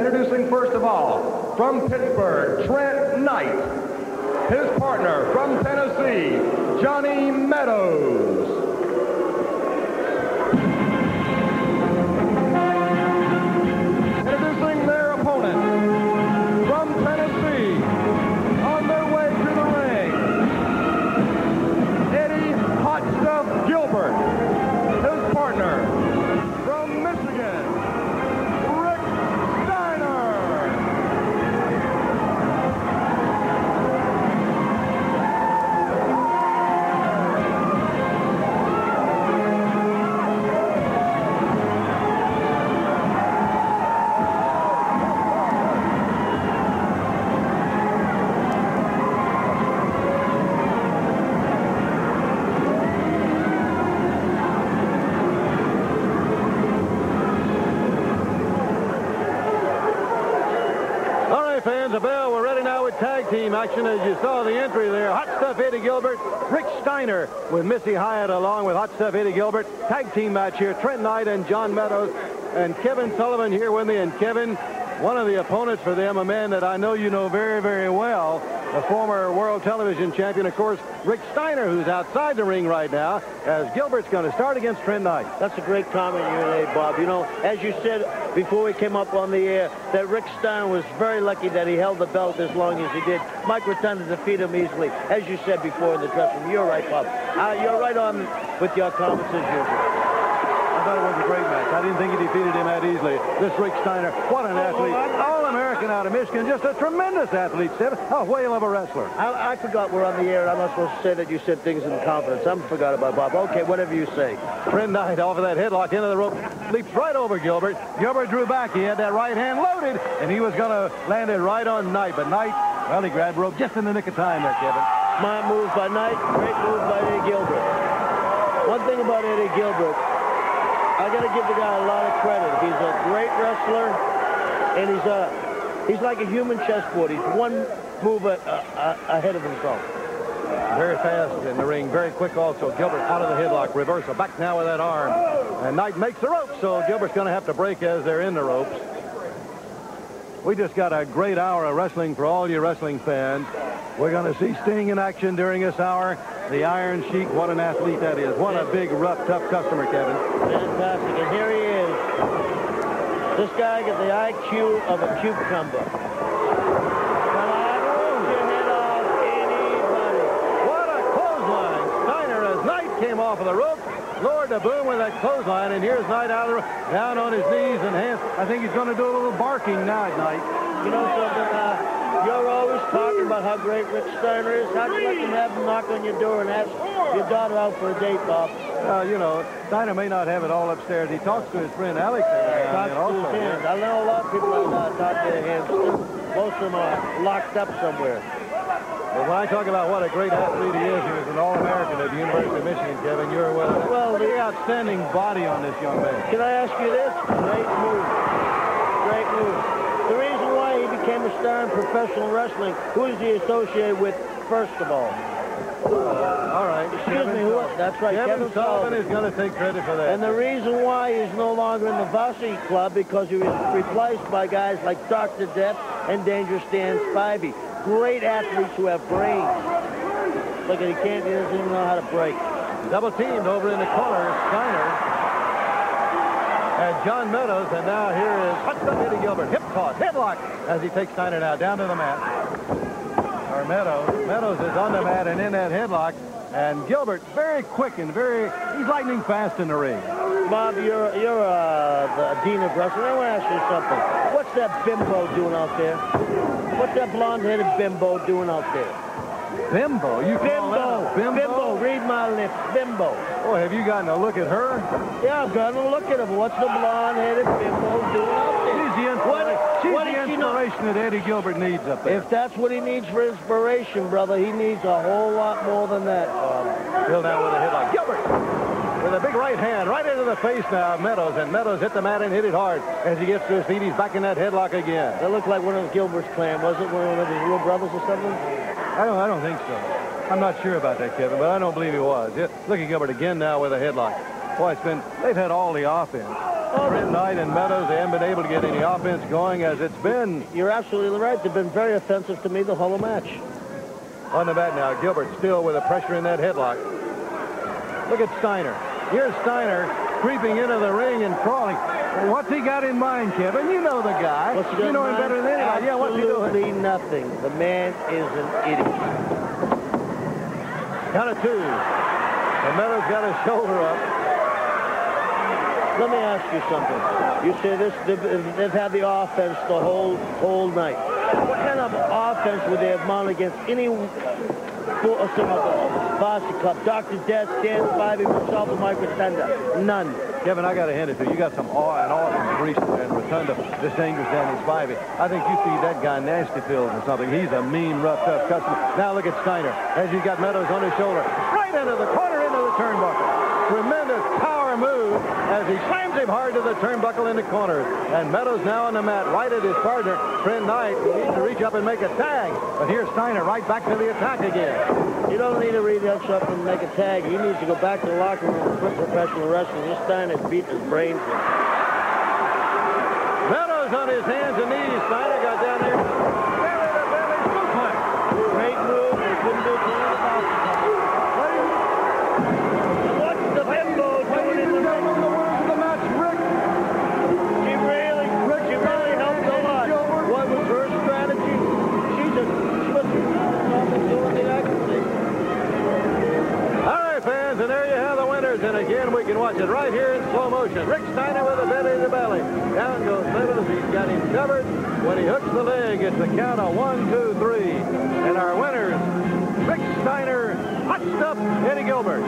Introducing first of all, from Pittsburgh, Trent Knight. His partner from Tennessee, Johnny Meadows. Introducing their opponent from Tennessee, on their way to the ring, Eddie Hot Stuff Gilbert. His partner from Michigan, Steiner. Fans of Bell, we're ready now with tag team action. As you saw the entry there, Hot Stuff Eddie Gilbert, Rick Steiner with Missy Hyatt along with Hot Stuff Eddie Gilbert. Tag team match here, Trent Knight and John Meadows, and Kevin Sullivan here with me. And Kevin, one of the opponents for them, a man that I know you know very, very well, the former world television champion, of course, Rick Steiner, who's outside the ring right now, as Gilbert's going to start against Trent Knight. That's a great comment you made, Bob. You know, as you said before we came up on the air, that Rick Steiner was very lucky that he held the belt as long as he did. Mike Rotunda defeated him easily, as you said before in the dressing room. You're right, Bob. You're right on with your comments as usual. I thought it was a great match. I didn't think he defeated him that easily. This Rick Steiner, what an athlete. All-American out of Michigan, just a tremendous athlete, Sid. A whale of a wrestler. I forgot we're on the air, and I'm not supposed to say that you said things in confidence. I forgot about Bob. Okay, whatever you say. Trent Knight off of that headlock into the rope, leaps right over Gilbert. Gilbert drew back. He had that right hand loaded, and he was going to land it right on Knight. But Knight, well, he grabbed rope just in the nick of time there, Kevin. Smart move by Knight, great move by Eddie Gilbert. One thing about Eddie Gilbert, I got to give the guy a lot of credit. He's a great wrestler, and he's like a human chessboard. He's one move ahead of himself. Very fast in the ring, very quick also. Gilbert out of the headlock, reversal, back now with that arm. And Knight makes the ropes, so Gilbert's going to have to break as they're in the ropes. We just got a great hour of wrestling for all you wrestling fans. We're going to see Sting in action during this hour. The Iron Sheik, what an athlete that is. What a big, rough, tough customer, Kevin. Fantastic, and here he is. This guy got the IQ of a cucumber. Come on, move your head off anybody. What a clothesline. Steiner, as Knight came off of the rope, lowered the boom with that clothesline, and here's Knight out of the, down on his knees and hands. I think he's going to do a little barking now at Knight. You know something, you're always talking about how great Rick Steiner is. How'd you like to have him knock on your door and ask your daughter out for a date, Bob? You know, Steiner may not have it all upstairs. He talks to his friend Alex every now and then also. Hands. I know a lot of people that talk to their hands. Most of them are locked up somewhere. But when I talk about what a great athlete he is, he was an All-American at the University of Michigan, Kevin. You're well, the outstanding body on this young man. Can I ask you this? Great move. Great move. The reason why he became a star in professional wrestling, who is he associated with, first of all? All right. Excuse me, who? That's right, Kevin Sullivan is going to take credit for that. And the reason why he's no longer in the Varsity Club, because he was replaced by guys like Dr. Death and Dangerous Dan Spivey. Great athletes who have brains. Look at he doesn't even know how to break. Double teamed over in the corner, Steiner and John Meadows, and now here is Hot Stuff Eddie Gilbert. Hip toss, headlock, as he takes Steiner now down to the mat. Or Meadows is on the mat and in that headlock, and Gilbert very quick and he's lightning fast in the ring. Bob, you're the dean of wrestling. I want to ask you something. What's that bimbo doing out there? What's that blonde-headed bimbo doing out there? Bimbo? You call that bimbo? Bimbo, read my lips. Bimbo. Oh, have you gotten a look at her? Yeah, I've gotten a look at her. What's the blonde-headed bimbo doing out there? She's the inspiration that Eddie Gilbert needs up there. If that's what he needs for inspiration, brother, he needs a whole lot more than that, Bob. Still down with a hit like Gilbert. With a big right hand right into the face now of Meadows, and Meadows hit the mat and hit it hard. As he gets to his feet, he's back in that headlock again. That looked like one of Gilbert's clan, was it? One of his little brothers or something? I don't think so. I'm not sure about that, Kevin, but I don't believe he was. Look at Gilbert again now with a headlock. Boy, they've had all the offense. Trent Knight and Meadows, they haven't been able to get any offense going as it's been. You're absolutely right. They've been very offensive to me the whole match. On the mat now, Gilbert still with a pressure in that headlock. Look at Steiner. Here's Steiner creeping into the ring and crawling. What's he got in mind, Kevin? You know the guy. You know him better than anybody. Yeah, what's he doing? Absolutely nothing. The man is an idiot. Count of 2. And Meadows got his shoulder up. Let me ask you something. You say this, they've had the offense the whole night. What kind of offense would they have mounted against any Bossy Cup, Dr. Death, Dan Spivey, myself, and Mike Rotunda? None. Kevin, I got to hand it to you. You got some awesome grease and Rotunda, this dangerous Danny Spivey. I think you feed that guy nasty pills or something. He's a mean, rough, tough customer. Now look at Steiner as he's got Meadows on his shoulder. Right into the corner, into the turnbuckle. Tremendous power move as he slams him hard to the turnbuckle in the corner. And Meadows now on the mat, right at his partner, Trent Knight. He needs to reach up and make a tag. But here's Steiner right back to the attack again. You don't need to reach up and make a tag. You need to go back to the locker room and quit professional wrestling. This Steiner beat his brains in. Meadows on his hands and knees. Steiner got down there. Belly suplex. Great move. They couldn't do anything about it. What's the bimbo doing in the ring? The match, Rick. She really helped a lot. What was her strategy? She just doing the accuracy. All right, fans, and there you have the winners. And again, we can watch it right here in slow motion. Rick Steiner with a belly to belly. Down goes Meadows. He's got him covered. When he hooks the leg, it's a count of 1, 2, 3. And our winners, Rick Steiner, Hot Stuff, Eddie Gilbert.